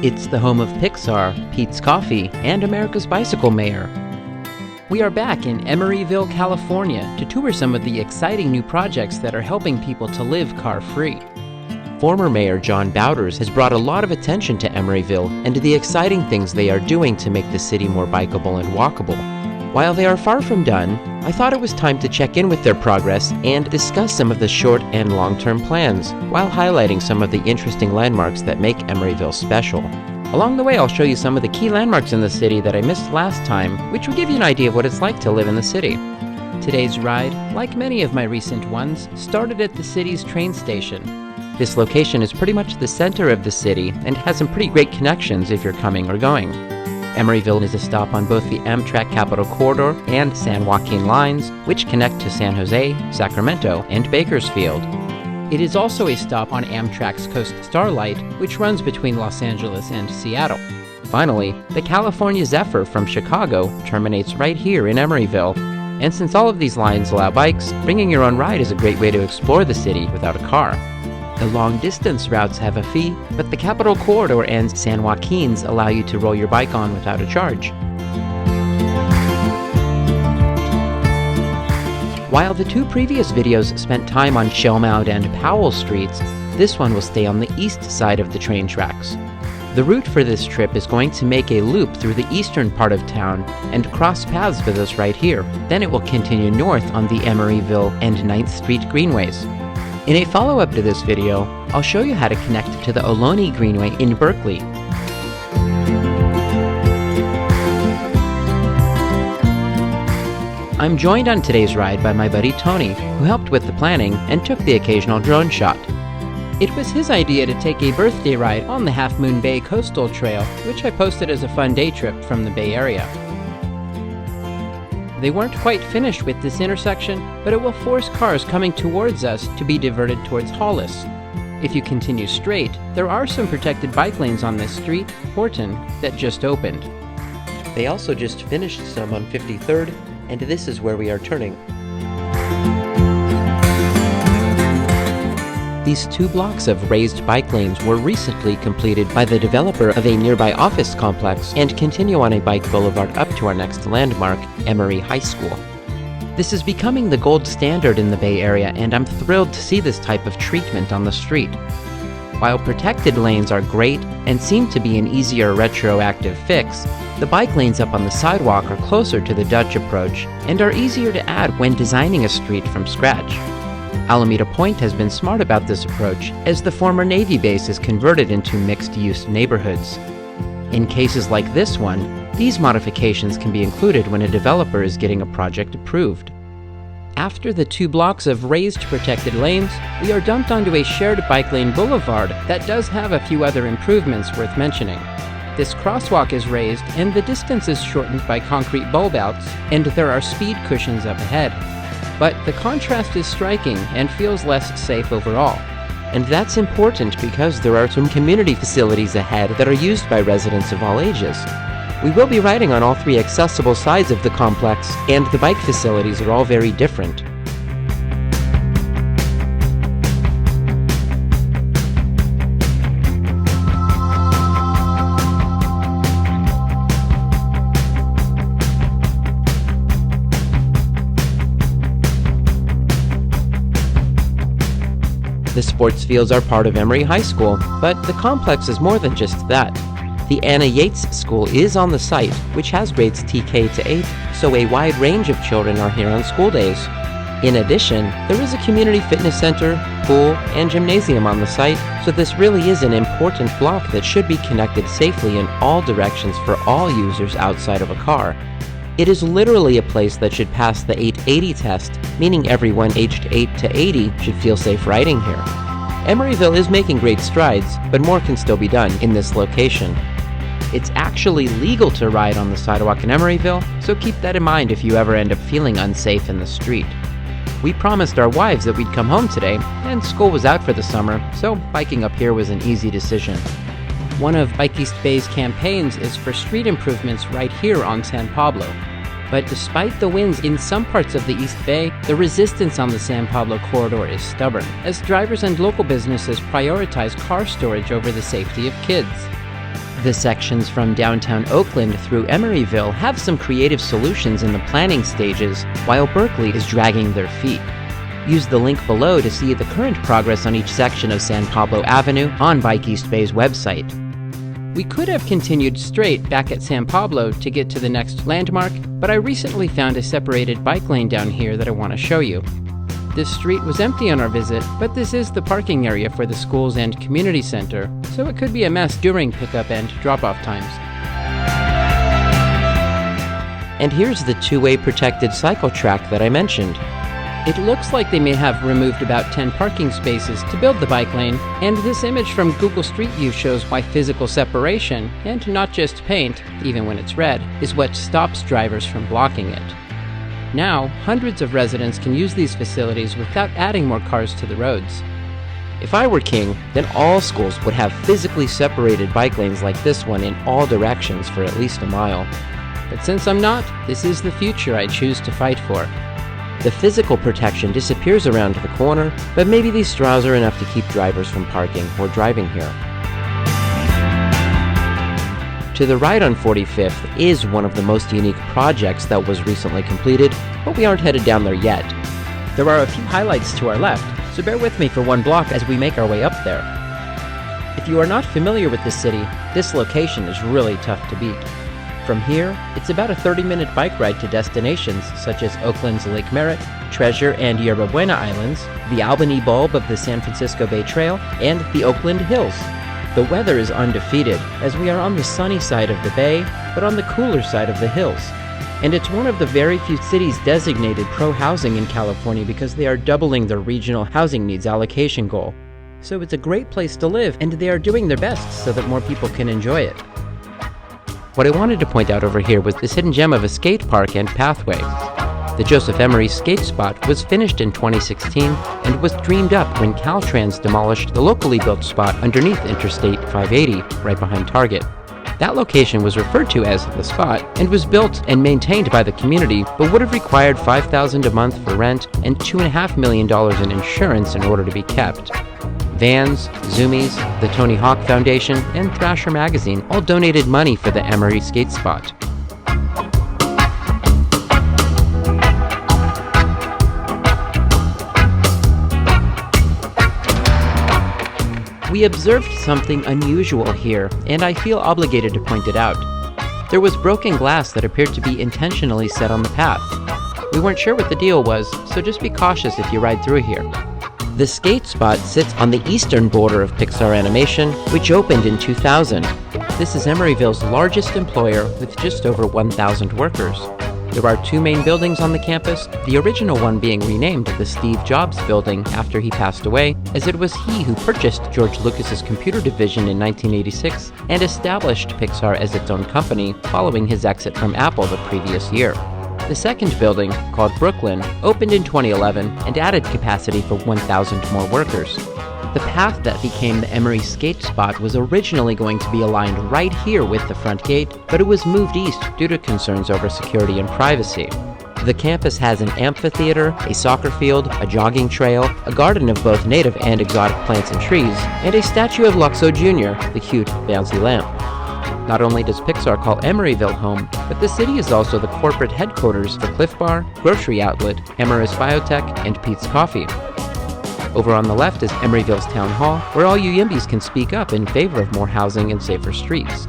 It's the home of Pixar, Pete's Coffee, and America's Bicycle Mayor. We are back in Emeryville, California to tour some of the exciting new projects that are helping people to live car-free. Former Mayor John Bauters has brought a lot of attention to Emeryville and to the exciting things they are doing to make the city more bikeable and walkable. While they are far from done, I thought it was time to check in with their progress and discuss some of the short and long-term plans, while highlighting some of the interesting landmarks that make Emeryville special. Along the way, I'll show you some of the key landmarks in the city that I missed last time, which will give you an idea of what it's like to live in the city. Today's ride, like many of my recent ones, started at the city's train station. This location is pretty much the center of the city and has some pretty great connections if you're coming or going. Emeryville is a stop on both the Amtrak Capitol Corridor and San Joaquin lines, which connect to San Jose, Sacramento, and Bakersfield. It is also a stop on Amtrak's Coast Starlight, which runs between Los Angeles and Seattle. Finally, the California Zephyr from Chicago terminates right here in Emeryville. And since all of these lines allow bikes, bringing your own ride is a great way to explore the city without a car. The long-distance routes have a fee, but the Capitol Corridor and San Joaquin's allow you to roll your bike on without a charge. While the two previous videos spent time on Shellmount and Powell Streets, this one will stay on the east side of the train tracks. The route for this trip is going to make a loop through the eastern part of town and cross paths with us right here. Then it will continue north on the Emeryville and 9th Street Greenways. In a follow-up to this video, I'll show you how to connect to the Ohlone Greenway in Berkeley. I'm joined on today's ride by my buddy Tony, who helped with the planning and took the occasional drone shot. It was his idea to take a birthday ride on the Half Moon Bay Coastal Trail, which I posted as a fun day trip from the Bay Area. They weren't quite finished with this intersection, but it will force cars coming towards us to be diverted towards Hollis. If you continue straight, there are some protected bike lanes on this street, Horton, that just opened. They also just finished some on 53rd, and this is where we are turning. These 2 blocks of raised bike lanes were recently completed by the developer of a nearby office complex and continue on a bike boulevard up to our next landmark, Emory High School. This is becoming the gold standard in the Bay Area, and I'm thrilled to see this type of treatment on the street. While protected lanes are great and seem to be an easier retroactive fix, the bike lanes up on the sidewalk are closer to the Dutch approach and are easier to add when designing a street from scratch. Alameda Point has been smart about this approach, as the former Navy base is converted into mixed-use neighborhoods. In cases like this one, these modifications can be included when a developer is getting a project approved. After the 2 blocks of raised protected lanes, we are dumped onto a shared bike lane boulevard that does have a few other improvements worth mentioning. This crosswalk is raised and the distance is shortened by concrete bulb outs, and there are speed cushions up ahead. But the contrast is striking and feels less safe overall. And that's important because there are some community facilities ahead that are used by residents of all ages. We will be riding on all 3 accessible sides of the complex, and the bike facilities are all very different. The sports fields are part of Emory High School, but the complex is more than just that. The Anna Yates School is on the site, which has grades TK to 8, so a wide range of children are here on school days. In addition, there is a community fitness center, pool, and gymnasium on the site, so this really is an important block that should be connected safely in all directions for all users outside of a car. It is literally a place that should pass the 880 test, meaning everyone aged 8 to 80 should feel safe riding here. Emeryville is making great strides, but more can still be done in this location. It's actually legal to ride on the sidewalk in Emeryville, so keep that in mind if you ever end up feeling unsafe in the street. We promised our wives that we'd come home today, and school was out for the summer, so biking up here was an easy decision. One of Bike East Bay's campaigns is for street improvements right here on San Pablo. But despite the wins in some parts of the East Bay, the resistance on the San Pablo corridor is stubborn, as drivers and local businesses prioritize car storage over the safety of kids. The sections from downtown Oakland through Emeryville have some creative solutions in the planning stages, while Berkeley is dragging their feet. Use the link below to see the current progress on each section of San Pablo Avenue on Bike East Bay's website. We could have continued straight back at San Pablo to get to the next landmark, but I recently found a separated bike lane down here that I want to show you. This street was empty on our visit, but this is the parking area for the schools and community center, so it could be a mess during pickup and drop-off times. And here's the two-way protected cycle track that I mentioned. It looks like they may have removed about 10 parking spaces to build the bike lane, and this image from Google Street View shows why physical separation, and not just paint, even when it's red, is what stops drivers from blocking it. Now, hundreds of residents can use these facilities without adding more cars to the roads. If I were king, then all schools would have physically separated bike lanes like this one in all directions for at least a mile. But since I'm not, this is the future I choose to fight for. The physical protection disappears around the corner, but maybe these straws are enough to keep drivers from parking or driving here. To the right on 45th is one of the most unique projects that was recently completed, but we aren't headed down there yet. There are a few highlights to our left, so bear with me for one block as we make our way up there. If you are not familiar with this city, this location is really tough to beat. From here, it's about a 30-minute bike ride to destinations such as Oakland's Lake Merritt, Treasure and Yerba Buena Islands, the Albany Bulb of the San Francisco Bay Trail, and the Oakland Hills. The weather is undefeated, as we are on the sunny side of the bay, but on the cooler side of the hills. And it's one of the very few cities designated pro-housing in California because they are doubling their regional housing needs allocation goal. So it's a great place to live, and they are doing their best so that more people can enjoy it. What I wanted to point out over here was this hidden gem of a skate park and pathway. The Joseph Emery skate spot was finished in 2016 and was dreamed up when Caltrans demolished the locally built spot underneath Interstate 580, right behind Target. That location was referred to as the spot and was built and maintained by the community, but would have required $5,000 a month for rent and $2.5 million in insurance in order to be kept. Vans, Zoomies, the Tony Hawk Foundation, and Thrasher Magazine all donated money for the Emery skate spot. We observed something unusual here, and I feel obligated to point it out. There was broken glass that appeared to be intentionally set on the path. We weren't sure what the deal was, so just be cautious if you ride through here. The skate spot sits on the eastern border of Pixar Animation, which opened in 2000. This is Emeryville's largest employer with just over 1,000 workers. There are two main buildings on the campus, the original one being renamed the Steve Jobs Building after he passed away, as it was he who purchased George Lucas's computer division in 1986 and established Pixar as its own company following his exit from Apple the previous year. The second building, called Brooklyn, opened in 2011 and added capacity for 1,000 more workers. The path that became the Emery skate spot was originally going to be aligned right here with the front gate, but it was moved east due to concerns over security and privacy. The campus has an amphitheater, a soccer field, a jogging trail, a garden of both native and exotic plants and trees, and a statue of Luxo Jr., the cute, bouncy lamp. Not only does Pixar call Emeryville home, but the city is also the corporate headquarters for Cliff Bar, Grocery Outlet, Emirates Biotech, and Pete's Coffee. Over on the left is Emeryville's Town Hall, where all you Yimbys can speak up in favor of more housing and safer streets.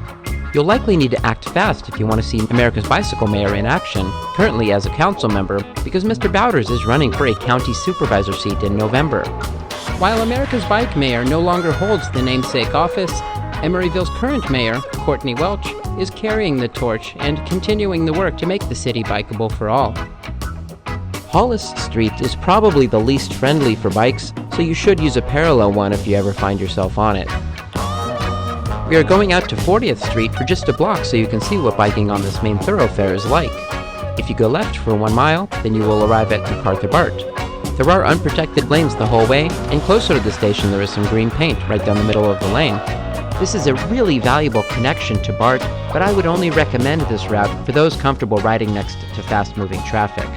You'll likely need to act fast if you want to see America's Bicycle Mayor in action, currently as a council member, because Mr. Bauters is running for a county supervisor seat in November. While America's Bike Mayor no longer holds the namesake office, Emeryville's current mayor, Courtney Welch, is carrying the torch and continuing the work to make the city bikeable for all. Hollis Street is probably the least friendly for bikes, so you should use a parallel one if you ever find yourself on it. We are going out to 40th Street for just a block so you can see what biking on this main thoroughfare is like. If you go left for 1 mile, then you will arrive at MacArthur BART. There are unprotected lanes the whole way, and closer to the station there is some green paint right down the middle of the lane. This is a really valuable connection to BART, but I would only recommend this route for those comfortable riding next to fast-moving traffic.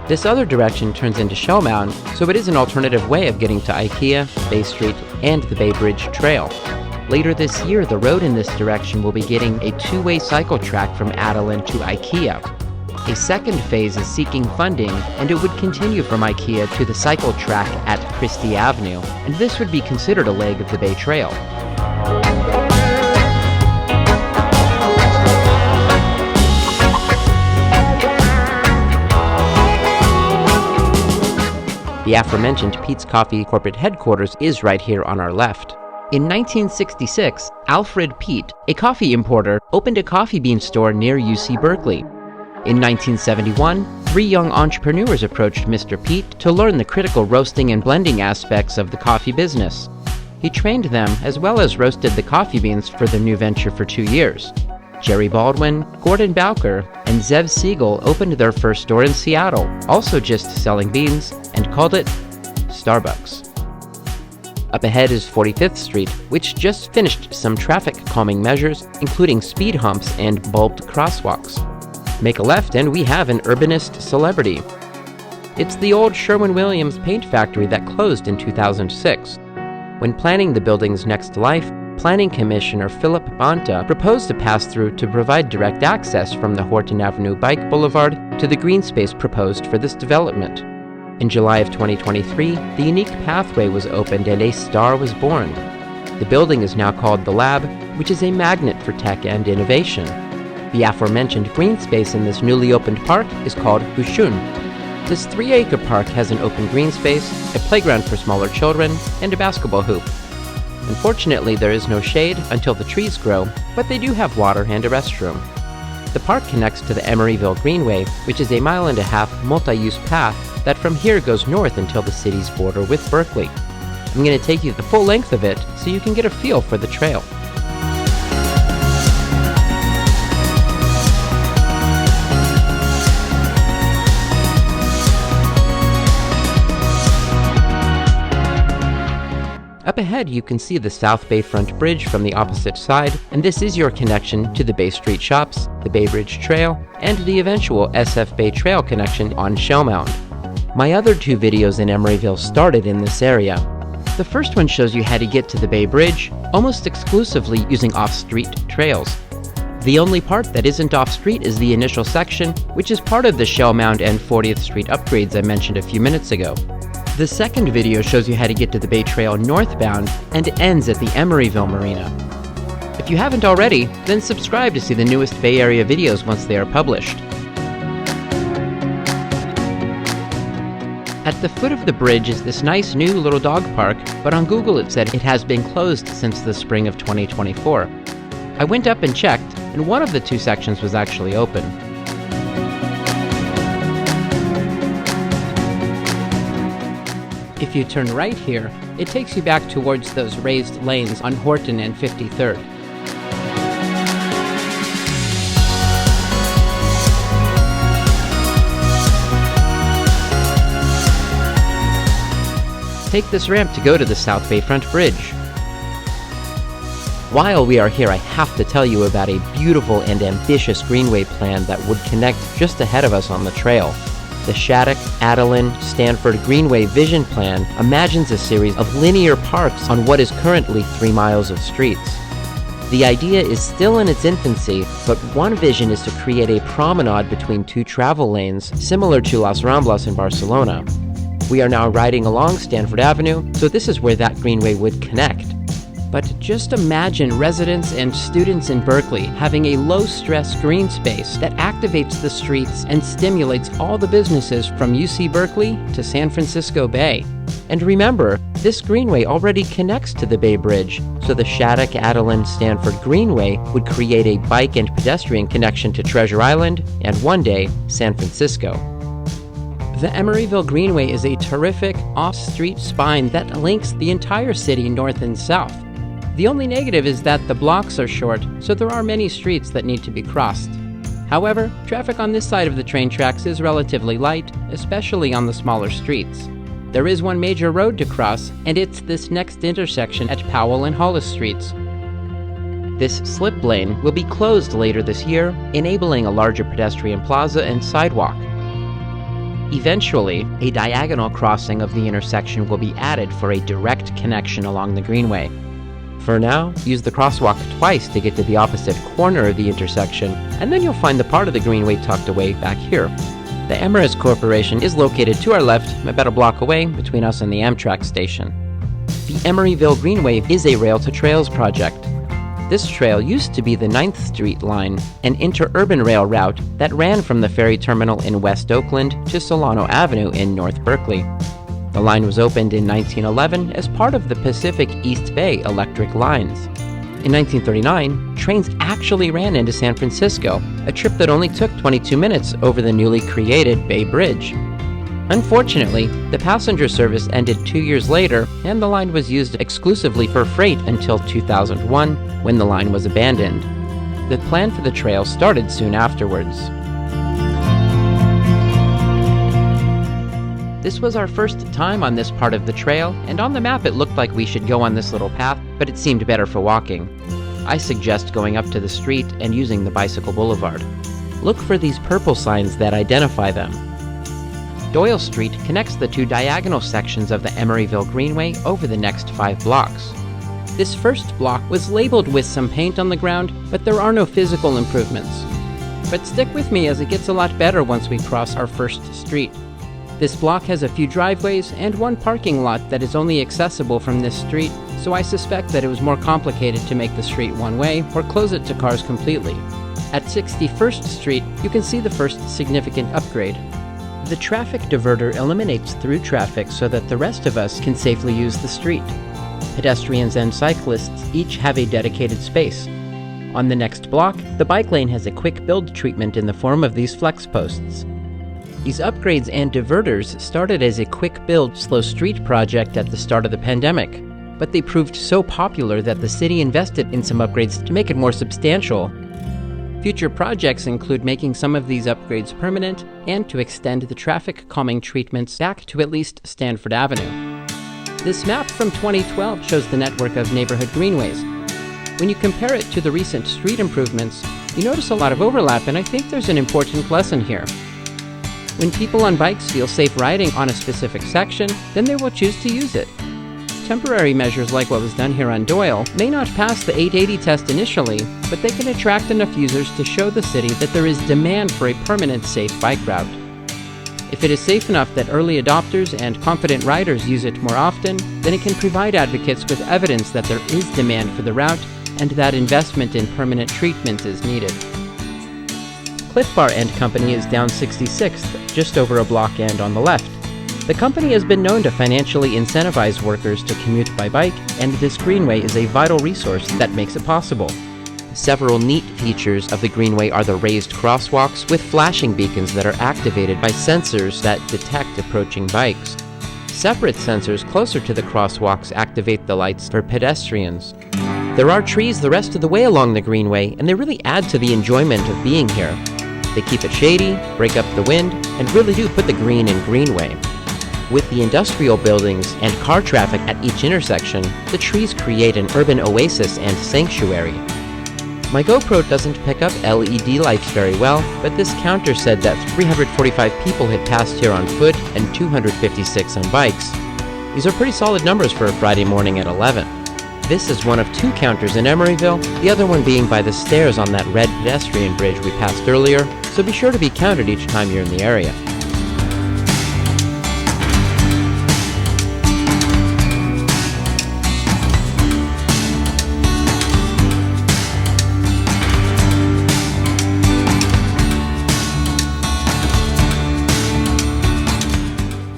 This other direction turns into Shellmound, so it is an alternative way of getting to IKEA, Bay Street, and the Bay Bridge Trail. Later this year, the road in this direction will be getting a two-way cycle track from Adelan to IKEA. A second phase is seeking funding, and it would continue from IKEA to the cycle track at Christie Avenue, and this would be considered a leg of the Bay Trail. The aforementioned Pete's Coffee corporate headquarters is right here on our left. In 1966, Alfred Peet, a coffee importer, opened a coffee bean store near UC Berkeley. In 1971, 3 young entrepreneurs approached Mr. Peet to learn the critical roasting and blending aspects of the coffee business. He trained them as well as roasted the coffee beans for their new venture for 2 years. Jerry Baldwin, Gordon Bowker, and Zev Siegel opened their first store in Seattle, also just selling beans, and called it Starbucks. Up ahead is 45th Street, which just finished some traffic calming measures, including speed humps and bulbed crosswalks. Make a left and we have an urbanist celebrity. It's the old Sherwin-Williams paint factory that closed in 2006. When planning the building's next life, Planning Commissioner Philip Banta proposed a pass-through to provide direct access from the Horton Avenue Bike Boulevard to the green space proposed for this development. In July of 2023, the unique pathway was opened and a star was born. The building is now called The Lab, which is a magnet for tech and innovation. The aforementioned green space in this newly opened park is called Bushun. This 3-acre park has an open green space, a playground for smaller children, and a basketball hoop. Unfortunately, there is no shade until the trees grow, but they do have water and a restroom. The park connects to the Emeryville Greenway, which is a 1.5-mile multi-use path that from here goes north until the city's border with Berkeley. I'm going to take you the full length of it so you can get a feel for the trail. Up ahead, you can see the South Bayfront Bridge from the opposite side, and this is your connection to the Bay Street Shops, the Bay Bridge Trail, and the eventual SF Bay Trail connection on Shellmound. My other 2 videos in Emeryville started in this area. The first one shows you how to get to the Bay Bridge, almost exclusively using off-street trails. The only part that isn't off-street is the initial section, which is part of the Shellmound and 40th Street upgrades I mentioned a few minutes ago. The second video shows you how to get to the Bay Trail northbound and ends at the Emeryville Marina. If you haven't already, then subscribe to see the newest Bay Area videos once they are published. At the foot of the bridge is this nice new little dog park, but on Google it said it has been closed since the spring of 2024. I went up and checked, and one of the 2 sections was actually open. If you turn right here, it takes you back towards those raised lanes on Horton and 53rd. Take this ramp to go to the South Bayfront Bridge. While we are here, I have to tell you about a beautiful and ambitious Greenway plan that would connect just ahead of us on the trail. The Shattuck, Adelan, Stanford Greenway Vision Plan imagines a series of linear parks on what is currently 3 miles of streets. The idea is still in its infancy, but one vision is to create a promenade between 2 travel lanes, similar to Las Ramblas in Barcelona. We are now riding along Stanford Avenue, so this is where that Greenway would connect. But just imagine residents and students in Berkeley having a low-stress green space that activates the streets and stimulates all the businesses from UC Berkeley to San Francisco Bay. And remember, this Greenway already connects to the Bay Bridge, so the Shattuck, Adelan, Stanford Greenway would create a bike and pedestrian connection to Treasure Island and one day, San Francisco. The Emeryville Greenway is a terrific off-street spine that links the entire city north and south. The only negative is that the blocks are short, so there are many streets that need to be crossed. However, traffic on this side of the train tracks is relatively light, especially on the smaller streets. There is one major road to cross, and it's this next intersection at Powell and Hollis Streets. This slip lane will be closed later this year, enabling a larger pedestrian plaza and sidewalk. Eventually, a diagonal crossing of the intersection will be added for a direct connection along the Greenway. For now, use the crosswalk twice to get to the opposite corner of the intersection, and then you'll find the part of the Greenway tucked away back here. The Emeritus Corporation is located to our left, about a block away, between us and the Amtrak station. The Emeryville Greenway is a rail-to-trails project. This trail used to be the 9th Street line, an interurban rail route that ran from the ferry terminal in West Oakland to Solano Avenue in North Berkeley. The line was opened in 1911 as part of the Pacific East Bay Electric Lines. In 1939, trains actually ran into San Francisco, a trip that only took 22 minutes over the newly created Bay Bridge. Unfortunately, the passenger service ended 2 years later, and the line was used exclusively for freight until 2001, when the line was abandoned. The plan for the trail started soon afterwards. This was our first time on this part of the trail, and on the map it looked like we should go on this little path, but it seemed better for walking. I suggest going up to the street and using the bicycle boulevard. Look for these purple signs that identify them. Doyle Street connects the two diagonal sections of the Emeryville Greenway over the next 5 blocks. This first block was labeled with some paint on the ground, but there are no physical improvements. But stick with me as it gets a lot better once we cross our first street. This block has a few driveways and one parking lot that is only accessible from this street, so I suspect that it was more complicated to make the street one-way or close it to cars completely. At 61st Street, you can see the first significant upgrade. The traffic diverter eliminates through traffic so that the rest of us can safely use the street. Pedestrians and cyclists each have a dedicated space. On the next block, the bike lane has a quick build treatment in the form of these flex posts. These upgrades and diverters started as a quick build, slow street project at the start of the pandemic, but they proved so popular that the city invested in some upgrades to make it more substantial. Future projects include making some of these upgrades permanent and to extend the traffic calming treatments back to at least Stanford Avenue. This map from 2012 shows the network of neighborhood greenways. When you compare it to the recent street improvements, you notice a lot of overlap, and I think there's an important lesson here. When people on bikes feel safe riding on a specific section, then they will choose to use it. Temporary measures like what was done here on Doyle may not pass the 880 test initially, but they can attract enough users to show the city that there is demand for a permanent safe bike route. If it is safe enough that early adopters and confident riders use it more often, then it can provide advocates with evidence that there is demand for the route and that investment in permanent treatment is needed. Cliff Bar & Company is down 66th, just over a block and on the left. The company has been known to financially incentivize workers to commute by bike, and this greenway is a vital resource that makes it possible. Several neat features of the greenway are the raised crosswalks with flashing beacons that are activated by sensors that detect approaching bikes. Separate sensors closer to the crosswalks activate the lights for pedestrians. There are trees the rest of the way along the greenway, and they really add to the enjoyment of being here. They keep it shady, break up the wind, and really do put the green in Greenway. With the industrial buildings and car traffic at each intersection, the trees create an urban oasis and sanctuary. My GoPro doesn't pick up LED lights very well, but this counter said that 345 people had passed here on foot and 256 on bikes. These are pretty solid numbers for a Friday morning at 11. This is one of 2 counters in Emeryville, the other one being by the stairs on that red pedestrian bridge we passed earlier, so be sure to be counted each time you're in the area.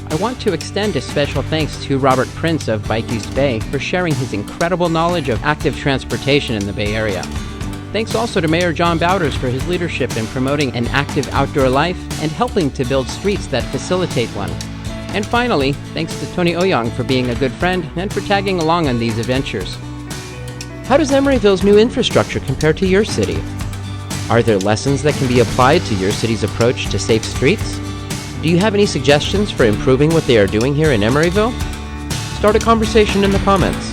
I want to extend a special thanks to Robert Prince of Bike East Bay for sharing his incredible knowledge of active transportation in the Bay Area. Thanks also to Mayor John Bauters for his leadership in promoting an active outdoor life and helping to build streets that facilitate one. And finally, thanks to Tony Ouyang for being a good friend and for tagging along on these adventures. How does Emeryville's new infrastructure compare to your city? Are there lessons that can be applied to your city's approach to safe streets? Do you have any suggestions for improving what they are doing here in Emeryville? Start a conversation in the comments.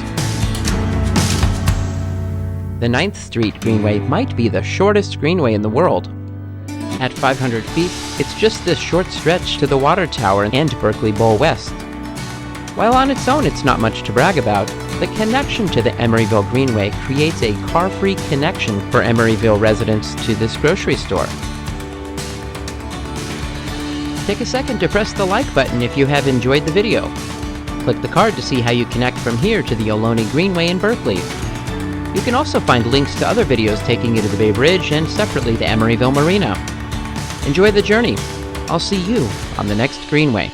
The 9th Street Greenway might be the shortest greenway in the world. At 500 feet, it's just this short stretch to the Water Tower and Berkeley Bowl West. While on its own it's not much to brag about, the connection to the Emeryville Greenway creates a car-free connection for Emeryville residents to this grocery store. Take a second to press the like button if you have enjoyed the video. Click the card to see how you connect from here to the Ohlone Greenway in Berkeley. You can also find links to other videos taking you to the Bay Bridge and separately the Emeryville Marina. Enjoy the journey. I'll see you on the next Greenway.